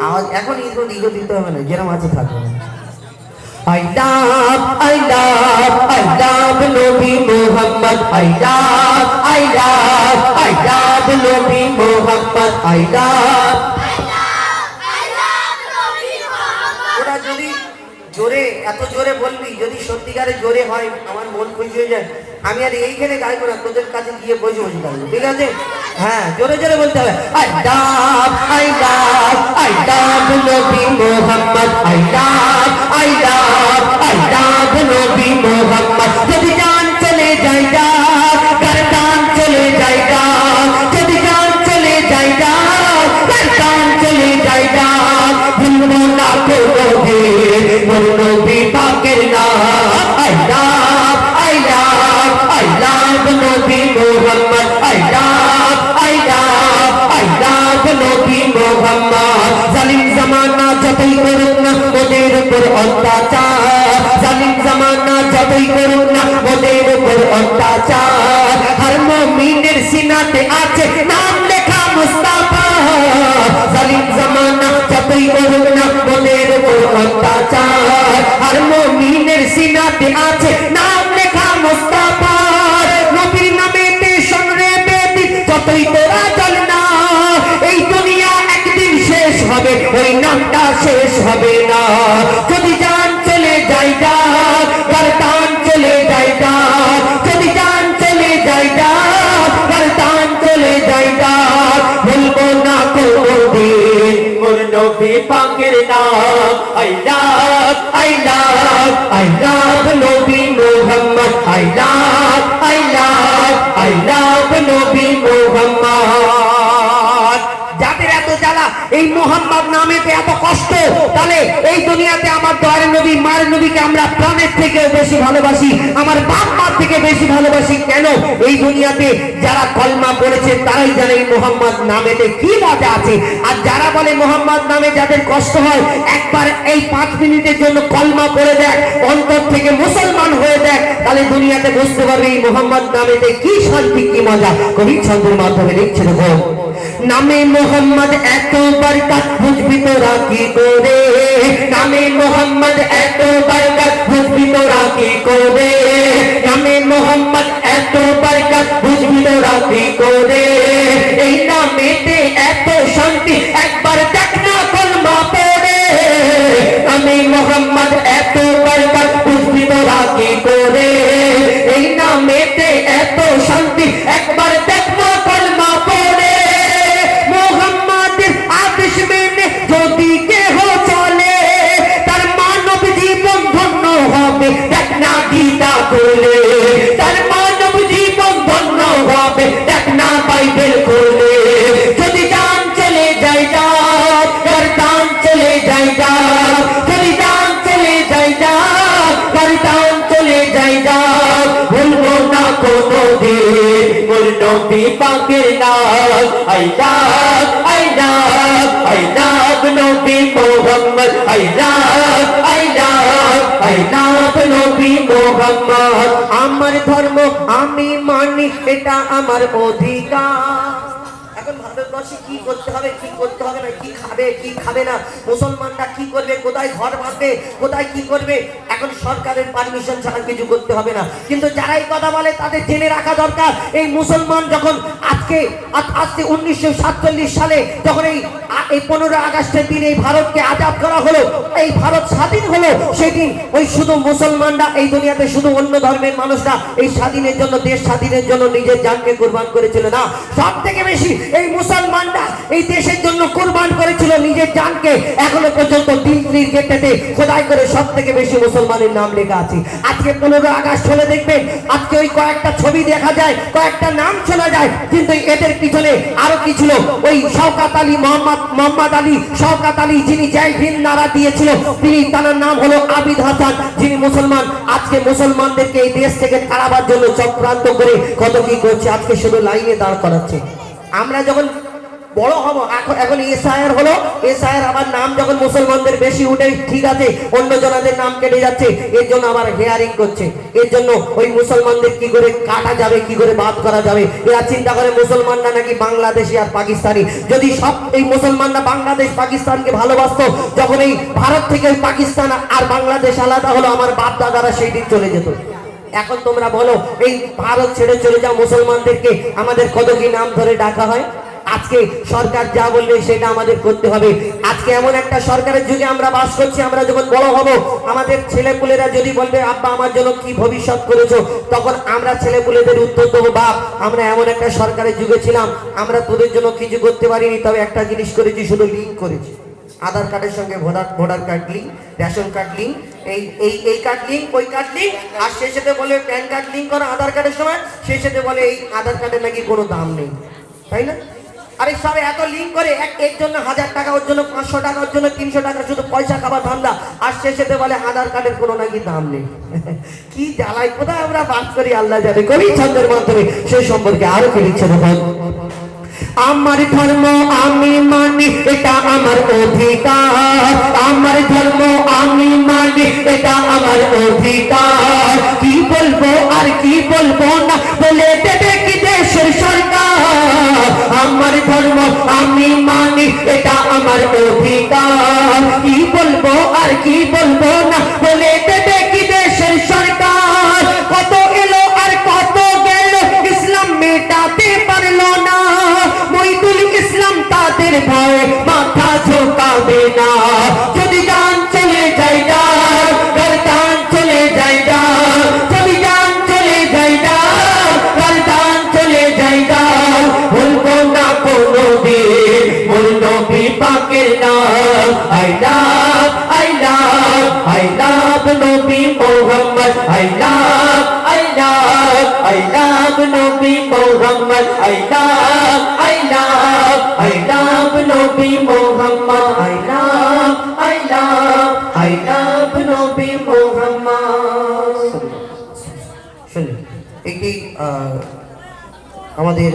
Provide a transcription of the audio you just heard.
আওয়াজ এখন ইগো দিতে হবে না, যেরকম আছে থাকবে। I love Nabi Muhammad. I love Nabi Muhammad. I love ওরা যদি জোরে এত জোরে বলবি, যদি সত্যিকারে জোরে হয় আমার মন খুশি হয়ে যায়। আমি আর এইখানে গাইবো না, তোদের কাছে গিয়ে বসে বসে গাইবো, ঠিক আছে? হ্যাঁ, জোরে জোরে বলতে হবে। I love Nabi Muhammad. I love Nabi Muhammad. যদি জান চলে যায় যা, গর্দান চলে যায় যা, যদি জান চলে যায় যা, গর্দান চলে যায় যা, ভুলবো না কোনোদিন মোর নবী পাকের নাম। I love Nabi Muhammad. I love Nabi Muhammad. জালিম জামানা যতই করুক না ওদের উপর অত্যাচার, জালিম জামানা যতই করুক না ওদের উপর অত্যাচার, হর মুমিনের সিনাতে আছে নাম লেখা মুস্তাফা। জালিম জামানা যতই করুক না ওদের উপর অত্যাচার, হর মুমিনের সিনাতে আছে নাম লেখা মুস্তাফা। নবীর নামেতে শুনরে বেদি যতই তোরা চল না, এই দুনিয়া একদিন শেষ হবে, ওই নামটা শেষ হবে না। যদি জান চলে যায় যা, গর্দান চলে যায় যা, যদি জান চলে যায় যা, গর্দান চলে যায় যা, ভুলবো না কোনোদিন মোর নবী পাকের নাম। I love Nabi Muhammad. I love Nabi Muhammad. যাদের এত জ্বালা এই মোহাম্মদ নামেতে এত কষ্ট, তাহলে এই দুনিয়াতে আমার দয়ার নবী মার নবীকে আমরা প্রাণের থেকে বেশি ভালোবাসি, আমার বাপ মার থেকে বেশি ভালোবাসি কেন? এই দুনিয়াতে যারা কলমা পড়েছে তারাই জানে এই মোহাম্মদ নামেতে কি মজা আছে। আর যারা বলে মোহাম্মদ নামে যাদের কষ্ট হয়, একবার এই 5 মিনিটের জন্য কলমা পড়ে দেখ, অন্তর থেকে মুসলমান হয়ে দেখ, তাহলে দুনিয়াতে বুঝতে পারবে এই মোহাম্মদ নামেতে কি শান্তি কি মজা। কবি ছন্দের মাধ্যমে লিখছে দেখো, নামে মোহাম্মদ এত বরকত বুঝবি তোরা কি করে, নামে মোহাম্মদ এত বরকত বুঝবি তোরা কি করে, নামে মোহাম্মদ এত বরকত বুঝবি তোরা কি করে, এই নামেতে এত শান্তি একবার দেখ না কলমা পড়ে, নামে মোহাম্মদ এত বরকত বুঝবি তোরা কি করে, এই নামেতে এত শান্তি একবার দেখ না কলমা পড়ে। যদি কেহ চলে তার মানব জীবন ধন্য হবে, দেখ না গীতা বলে, তার মানব জীবন ধন্য হবে, দেখ না বাইবেল বলে। যদি জান চলে যায় যা, গর্দান চলে যায় যা, যদি জান চলে যায় যা, গর্দান চলে যায় যা, ভুলবো না কোনোদিন মোর নবী পাকের নাম। I love Nabi Muhammad. I love Nabi Muhammad. আমার ধর্ম আমি মানি, এটা আমার অধিকার। এখন ভারতবর্ষে কি করতে হবে কি করতে হবে না, কি খাবে কি খাবে না, মুসলমানরা কি করবে, কোথায় ঘর বাঁধবে, কোথায় কি করবে, এখন সরকারের পারমিশন ছাড়া কিছু করতে হবে না। কিন্তু যারা এই কথা বলে তাদের জেনে রাখা দরকার, এই মুসলমান যখন আজকে 1947 সালে যখন এই 15 আগস্টের দিন এই ভারতকে আজাদ করা হলো, এই ভারত স্বাধীন হলো, সেদিন ওই শুধু মুসলমানরা এই দুনিয়াতে, শুধু অন্য ধর্মের মানুষরা এই স্বাধীনের জন্য, দেশ স্বাধীনের জন্য নিজের জানকে কুরবান করেছিল না, সব থেকে বেশি এই মুসলমানরা এই দেশের জন্য কুরবান করেছিল নিজের জানকে। এখনো পর্যন্ত দিল্লির গেটেতে খোদাই করে সব থেকে বেশি মুসলমানের নাম লেখা আছে। আজকে 15 আগস্ট হলে দেখবেন আজকে ওই কয়েকটা ছবি দেখা যায়, কয়েকটা নাম শোনা যায়, কিন্তু এদের পিছনে আরো কি ছিল? ওই শওকত আলী, মোহাম্মদ আলী, শওকত আলী যিনি জয় হিন্দ নারা দিয়েছিল, তিনি, তার নাম হলো আবিদ হাসান, যিনি মুসলমান। আজকে মুসলমানদেরকে এই দেশ থেকে তাড়াবার জন্য চক্রান্ত করে কত কি করছে, আজকে শুধু লাইনে দাঁড় করাচ্ছে। আমরা যখন বড় হব। এখন এখন এসআইআর হলো, এসআইআর আবার নাম যখন মুসলমানদের বেশি উঠে, ঠিক আছে, অন্য জনাদের নাম কেটে যাচ্ছে, এর জন্য আবার হেয়ারিং করছে। এর জন্য ওই মুসলমানদের কি করে কাটা যাবে, কি করে বাদ করা যাবে, এরা চিন্তা করে মুসলমানরা নাকি বাংলাদেশি আর পাকিস্তানি। যদি সব এই মুসলমানরা বাংলাদেশ পাকিস্তানকে ভালোবাসতো, যখন এই ভারত থেকে ওই পাকিস্তান আর বাংলাদেশ আলাদা হলো, আমার বাপ দাদারা সেই দিন চলে যেত। এখন তোমরা বলো, এই ভারত ছেড়ে চলে যাও মুসলমানদেরকে আমাদের কত কি নাম ধরে ডাকা হয়। আজকে সরকার যা বলবে সেটা আমাদের করতে হবে। আজকে এমন একটা সরকারের যুগে আমরা বাস করছি, আমরা যখন বড় হব আমাদের ছেলেপুলেরা যদি বলবে আব্বা আমার জন্য কি ভবিষ্যৎ করেছো, তখন আমরা ছেলেপুলেদের উত্তর দেবো, বাপ আমরা এমন একটা সরকারের যুগে ছিলাম, আমরা তোদের জন্য কিছু করতে পারিনি, তবে একটা জিনিস করেছি, শুধু লিঙ্ক করেছি। আধার কার্ডের সঙ্গে voter card link, ration card link, এই কার্ড লিঙ্ক, ওই কার্ড লিঙ্ক, আর সেই সাথে বলে প্যান কার্ড লিঙ্ক করা আধার কার্ডের সময়, সেই সাথে বলে এই আধার কার্ডের নাকি কোনো দাম নেই, তাই না? আরে সব এত লিঙ্ক করে, এর জন্য 1000 টাকা, ওর জন্য 500 টাকা, ওর জন্য 300 টাকা, শুধু পয়সা খাবার ধান্দা, আর শেষেতে বলে আধার কার্ডের কোনো নাকি দাম নেই। কি জ্বালায় কোথায় আমরা বাস করি আল্লাহ জানে। কবি ছন্দের মাধ্যমে সেই সম্পর্কে আরো কি লিখছে দেখুন। আমার ধর্ম আমি মানি, এটা আমার অধিকার, আমার ধর্ম আমি মানি, এটা আমার অধিকার, কি বলবো আর কি বলবো না বলে দেবে কি দেশের সরকার। আমার ধর্ম আমি মানি, এটা আমার অধিকার, কি বলবো আর কি বলবো না বলে দেবে কি দেশের সরকার। কত এলো আর কত গেল, ইসলাম মেটাতে পারলো না, মইদুল ইসলাম তাদের ভয়ে মাথা ঝোঁকাবে না। যদি জান চলে যায় না, গর্দান চলে যায় না, যদি জান চলে যায় না, গর্দান চলে যায় না, বলবো না কোনো দিন মোর নবী পাকের নাম। I love I love I love নবী Muhammad, I love I love I love নবী Muhammad, I love I love I love নবী Muhammad, I love I love I love নবী মোহাম্মদ। শুনুন, একটি আমাদের